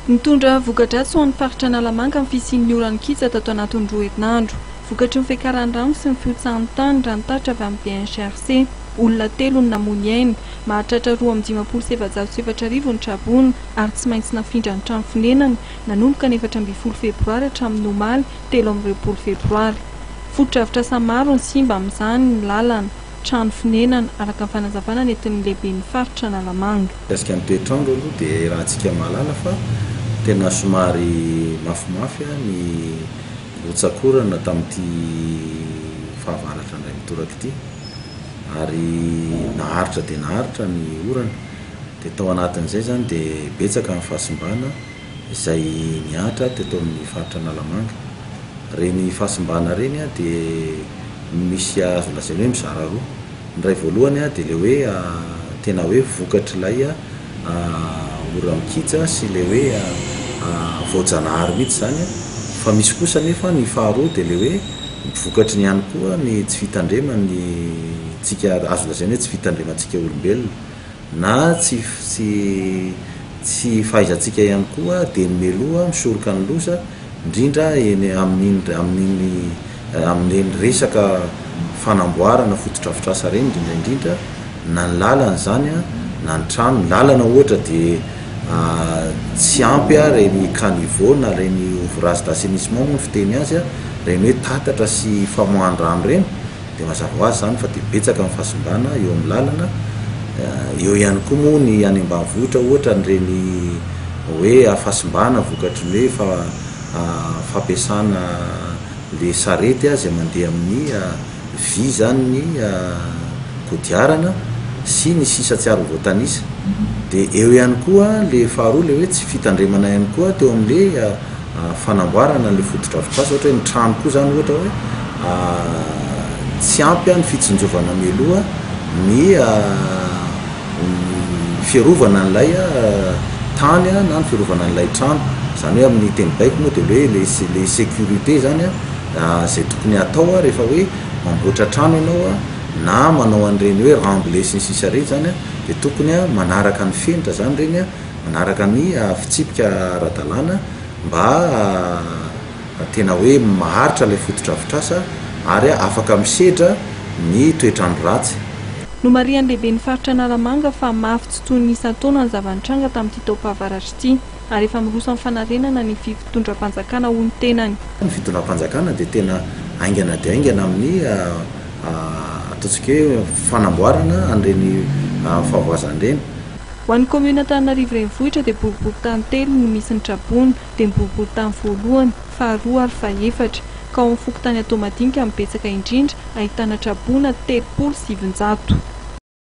Nitondra voka-dratsy ho an'ny faritra Analamanga amin'ny fisian'ny oran'ny kitsy tato anatin'ny 2 herinandro. Vokatry ny fiakaran'ny rano sy ny fiotsahan'ny tany ranontatra avy amin'ny BNCRC. Olona 3 no namono ainy, mahatratra 2,707,700 ny trabona ary tsy maintsy nafindra ny trano fonenany nanomboka ny 14 febroary hatramin'ny omaly 13 febroary. Foto-drafitrasa maro ny simba amin'izany ny lalana, trano fonenana araka ny fanazavana nentin'ny lehiben'ny faritra Analamanga. Gasika ny toetrandro aloha dia raha antsika mahalala fa tena somary mafimafy ny rotsakorana tamin'ity fahavaratra indray mitoraka ity ary naharitra dia naharitra ny orana dia tao anatin'izay zany dia betsaka ny fahasimbana izay niatra teto amin'ny faritra Analamanga. Reny fahasimbana reny dia misy azo lazaina hoe mizara roa. Ny ray voalohany dia le hoe tena hoe vokatra ilay oram-kitsa sy le hoe voajanahary mihitsy zany fa misy kosa nefa ny faharoa dia le hoe vokatry ny ihany koa ny tsy fitandremany tsika azo lazaina hoe tsy fitandremantsika olombelona na tsy fahaizantsika ihany koa dia ny meloa misoroka ny loza indrindra eny amin'ny resaka fanamboarana foto-drafitrasa reny indrindra na ny lalana zany na ny trano. Ny lalana ohatra dia tsy ampy reny caniveau na reny ouvrage d'assainissement moa ny fiteny azy reny hoe tatatra sy famohan-drano reny dia mazava ho azy zany fa dia betsaka ny fahasimbana eo amin'ny lalana. Eo ihany koa moa ny any ambanivohitra ohatra nyreny hoe fahasimbana vokatry ny hoe fampiasana le sarety izay mandeha amin'ny vy zany ny kodiarana sy ny sisa tsy ary voatanisa. Dia eo ihany koa le faharoa le hoe tsy fitandremana ihany koa teo amin'le fanamboarana le foto-drafitrasa ohatra hoe ny trano koa zany ohatra hoe tsy ampy ny fitsinjovana meloa ny fiarovana n'ilay tany na ny fiarovana n'ilay trano. Zany hoe amin'ny teny baiko moa dia hoe le sécurité zany zay tokony atao rehefa hoe mamboatra trano ianao na manao an'ireny hoe remblai sy ny sisa reny zany dia tokony manaraka ny fenitra zany reny manaraka ny fitsipika ara-dalàna mba tena hoe maharitra ilay foto-drafitrasa ary afaka misedra ny toetrandro ratsy. Nomarian'ny lehiben'ny faritra Analamanga fa mafy tsy toy ny isan-taona ny zava-nitranga tamin'ity taom-pahavaratra ity ary efa miroso amin'ny fanarenana ny fitondram-panjakana ho ny tenany. Ny fitondram-panjakana dia tena aingana dia aingana amin'ny ataontsika hoe fanamboarana an'ireny fahavoazana ireny. Ho an'ny commune Antananarivo renivohitra dia boribory tany 3 no misy ny trabona dia ny boribory tany voalohany, faharoa ary fahaefatra ka ao amin'ny fokotany atao madinika amin'ny betsaka indrindra ahitana trabona 307.